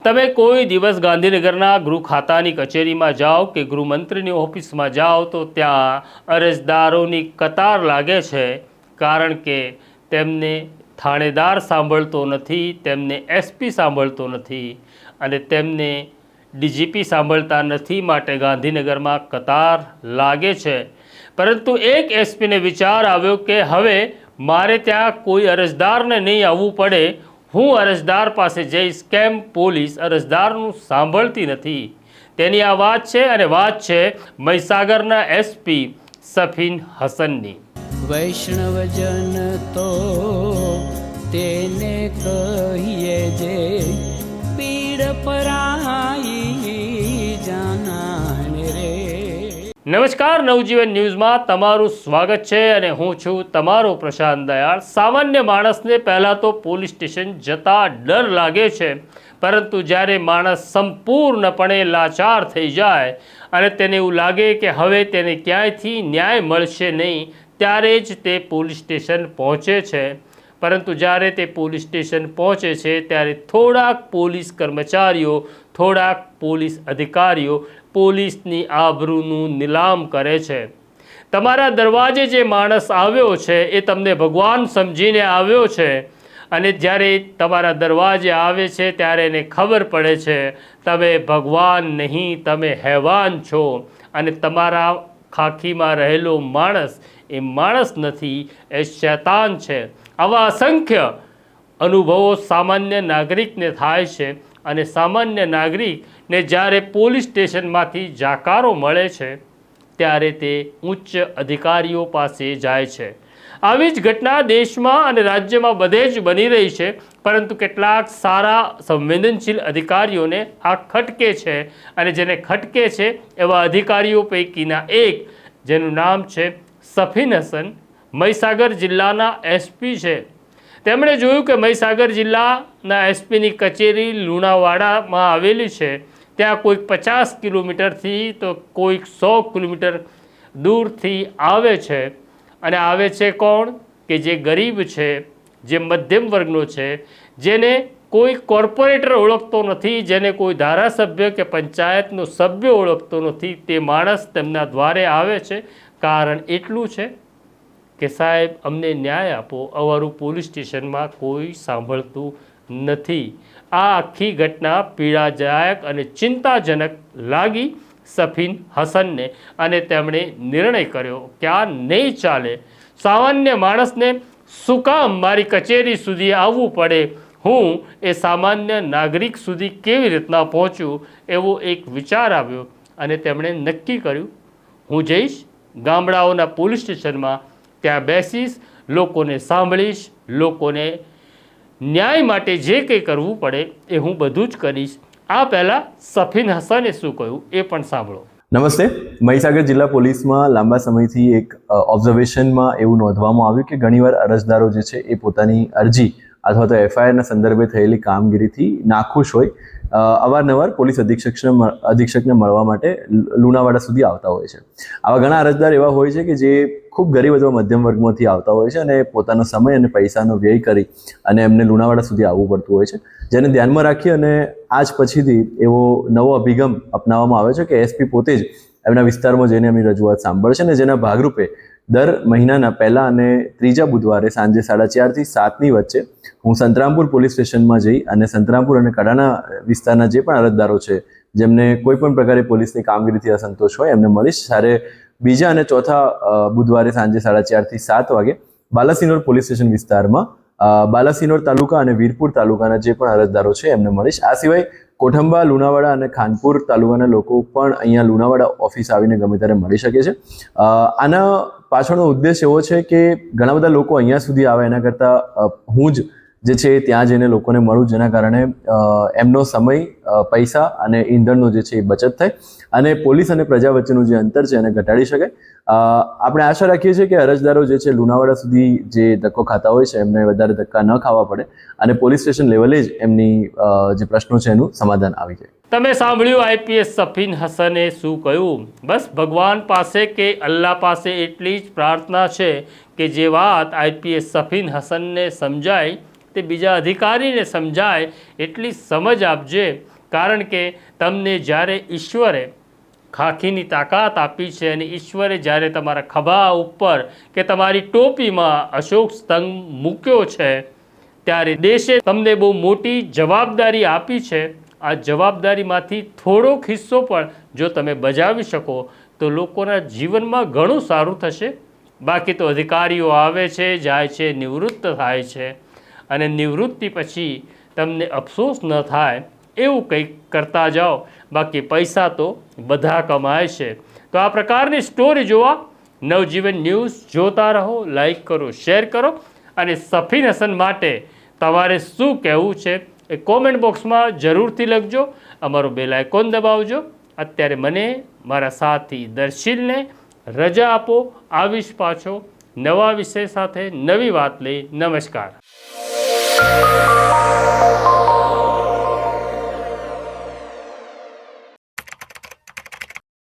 તમે કોઈ દિવસ ગાંધીનગરના ગૃહ ખાતાની કચેરીમાં જાઓ કે ગૃહમંત્રીની ઓફિસમાં જાઓ તો ત્યાં અરજદારોની કતાર લાગે છે, કારણ કે તેમને થાણેદાર સાંભળતો નથી, તેમને એસપી સાંભળતો નથી અને તેમને ડીજીપી સાંભળતા નથી, માટે ગાંધીનગરમાં કતાર લાગે છે। પરંતુ એક એસપીને વિચાર આવ્યો કે હવે મારે ત્યાં કોઈ અરજદારને નહીં આવવું પડે, હું અરજદાર પાસે જઈશ, કેમ પોલીસ અરજદારનું સાંભળતી નથી। તેની આ વાત છે અને વાત છે મહીસાગરના એસપી સફીન હસનની। વૈષ્ણવજન તો તેને કહીએ જે પીડ પરાઈ જાનાને રે। નમસ્કાર, નવજીવન ન્યૂઝમાં તમારું સ્વાગત છે અને હું છું તમારો પ્રશાંત દયાળ। સામાન્ય માણસને પહેલાં તો પોલીસ સ્ટેશન જતા ડર લાગે છે, પરંતુ જ્યારે માણસ સંપૂર્ણપણે લાચાર થઈ જાય અને તેને એવું લાગે કે હવે તેને ક્યાંયથી ન્યાય મળશે નહીં, ત્યારે જ તે પોલીસ સ્ટેશન પહોંચે છે। પરંતુ જ્યારે તે પોલીસ સ્ટેશન પહોંચે છે ત્યારે થોડાક પોલીસ કર્મચારીઓ, થોડાક પોલીસ અધિકારીઓ પોલીસની આબરૂનું નીલામ કરે છે। તમારા દરવાજે જે માણસ આવ્યો છે એ તમને ભગવાન સમજીને આવ્યો છે અને જ્યારે તમારા દરવાજે આવે છે ત્યારે એને ખબર પડે છે તમે ભગવાન નહીં, તમે હેવાન છો અને તમારા ખાખીમાં રહેલો માણસ એ માણસ નથી, એ શૈતાન છે। આવા અસંખ્ય અનુભવો સામાન્ય નાગરિકને થાય છે અને સામાન્ય નાગરિકને જ્યારે પોલીસ સ્ટેશનમાંથી જાકારો મળે છે ત્યારે તે ઉચ્ચ અધિકારીઓ પાસે જાય છે। આવી જ ઘટના દેશમાં અને રાજ્યમાં બધે જ બની રહી છે, પરંતુ કેટલાક સારા સંવેદનશીલ અધિકારીઓને આ ખટકે છે અને જેને ખટકે છે એવા અધિકારીઓ પૈકીના એક, જેનું નામ છે સફીન હસન, મહીસાગર જિલ્લાના એસપી છે। તેમણે જોયું કે મહીસાગર જિલ્લાના એસપીની કચેરી લુણાવાડામાં આવેલી છે। ત્યાં કોઈક 50 કિલોમીટરથી તો કોઈક 100 કિલોમીટર દૂરથી આવે છે અને આવે છે કોણ? કે જે ગરીબ છે, જે મધ્યમ વર્ગનો છે, જેને કોઈ કોર્પોરેટર ઓળખતો નથી, જેને કોઈ ધારાસભ્ય કે પંચાયતનો સભ્ય ઓળખતો નથી, તે માણસ તેમના દ્વારે આવે છે। કારણ એટલું છે કે સાહેબ અમને ન્યાય આપો, અમારું પોલીસ સ્ટેશનમાં કોઈ સાંભળતું નથી। આ આખી ઘટના પીડાદાયક અને ચિંતાજનક લાગી સફીન હસનને અને તેમણે નિર્ણય કર્યો કે આ નહીં ચાલે। સામાન્ય માણસને શું કામ મારી કચેરી સુધી આવવું પડે, હું એ સામાન્ય નાગરિક સુધી કેવી રીતના પહોંચું, એવો એક વિચાર આવ્યો અને તેમણે નક્કી કર્યું હું જઈશ ગામડાઓના પોલીસ સ્ટેશનમાં, ત્યાં બેસીશ, લોકોને સાંભળીશ, લોકોને ન્યાય માટે જે કંઈ કરવું પડે એ હું બધું જ કરીશ। આ પહેલાં સફીન હસને શું કહ્યું એ પણ સાંભળો। નમસ્તે। મહીસાગર જિલ્લા પોલીસમાં લાંબા સમયથી એક ઓબ્ઝર્વેશનમાં એવું નોંધવામાં આવ્યું કે ઘણીવાર અરજદારો જે છે એ પોતાની અરજી અથવા તો એફઆઈઆરના સંદર્ભે થયેલી કામગીરીથી નાખુશ હોય અવારનવાર પોલીસ અધિક્ષકને મળવા માટે લુણાવાડા સુધી આવતા હોય છે। આવા ઘણા અરજદાર એવા હોય છે કે જે ખૂબ ગરીબ અથવા મધ્યમ વર્ગમાંથી આવતા હોય છે અને પોતાનો સમય અને પૈસાનો વ્યય કરી અને એમને લુણાવાડા સુધી આવવું પડતું હોય છે, જેને ધ્યાનમાં રાખી અને આજ પછીથી એવો નવો અભિગમ અપનાવવામાં આવે છે કે એસપી પોતે જ એમના વિસ્તારમાં જઈને એમની રજૂઆત સાંભળશે અને જેના ભાગરૂપે દર મહિનાના પહેલા અને ત્રીજા બુધવારે સાંજે 4:30 થી 7ની વચ્ચે હું સંતરામપુર પોલીસ સ્ટેશનમાં જઈ અને સંતરામપુર અને કડાણા વિસ્તારના જે પણ અરજદારો છે જેમને કોઈ પણ પ્રકારે પોલીસની કામગીરીથી અસંતોષ હોય એમને મળીશ। જ્યારે બીજા અને ચોથા બુધવારે સાંજે 4:30 થી 7 વાગે બાલાસિનોર પોલીસ સ્ટેશન વિસ્તારમાં બાલાસિનોર તાલુકા અને વીરપુર તાલુકાના જે પણ અરજદારો છે એમને મળીશ। આ સિવાય કોઠંબા, લુણાવાડા અને ખાનપુર તાલુકાના લોકો પણ અહીંયા લુણાવાડા ઓફિસ આવીને ગમે ત્યારે મળી શકે છે। આના પાછળનો ઉદ્દેશ એવો છે કે ઘણા બધા લોકો અહીંયા સુધી આવે એના કરતાં હું જ જે છે ત્યાં જઈને લોકોને મળું, જેના કારણે એમનો સમય, પૈસા અને ઈંધણનો જે છે એ બચત થાય અને પોલીસ અને પ્રજા વચ્ચેનું જે અંતર છે એને ઘટાડી શકાય। આપણે આશા રાખીએ છીએ કે અરજદારો જે છે લુણાવાડા સુધી જે ધક્કો ખાતા હોય છે એમને વધારે ધક્કા ન ખાવા પડે અને પોલીસ સ્ટેશન લેવલે જ એમની જે પ્રશ્નો છે એનું સમાધાન આવી જાય। તમે સાંભળ્યું આઈપીએસ સફીન હસને શું કહ્યું। બસ ભગવાન પાસે કે અલ્લાહ પાસે એટલી જ પ્રાર્થના છે કે જે વાત આઈપીએસ સફીન હસનને સમજાય તે બીજા અધિકારીને સમજાય એટલી સમજ આપજે, કારણ કે તમને જ્યારે ઈશ્વરે ખાખીની તાકાત આપી છે અને ઈશ્વરે જ્યારે તમારા ખભા ઉપર કે તમારી ટોપીમાં અશોક સ્તંભ મૂક્યો છે, ત્યારે દેશે તમને બહુ મોટી જવાબદારી આપી છે. આ જવાબદારીમાંથી થોડોક હિસ્સો પણ જો તમે બજાવી શકો તો લોકોના જીવનમાં ઘણું સારું થશે. બાકી તો અધિકારીઓ આવે છે, જાય છે, નિવૃત્ત થાય છે અને નિવૃત્તિ પછી તમને અફસોસ ન થાય એવું કંઈક કરતા જાઓ. બાકી પૈસા તો બધા કમાય છે. તો આ પ્રકારની સ્ટોરી જોવા નવજીવન ન્યૂઝ જોતા રહો. લાઈક કરો, શેર કરો અને સફીન હસન માટે તમારે શું કહેવું છે એ કોમેન્ટ બોક્સમાં જરૂરથી લખજો. અમારો બેલ આઇકોન દબાવજો. અત્યારે મને મારા સાથી દર્શિલને રજા આપો. આવીશ પાછો નવા વિષય સાથે, નવી વાત લઈ. નમસ્કાર.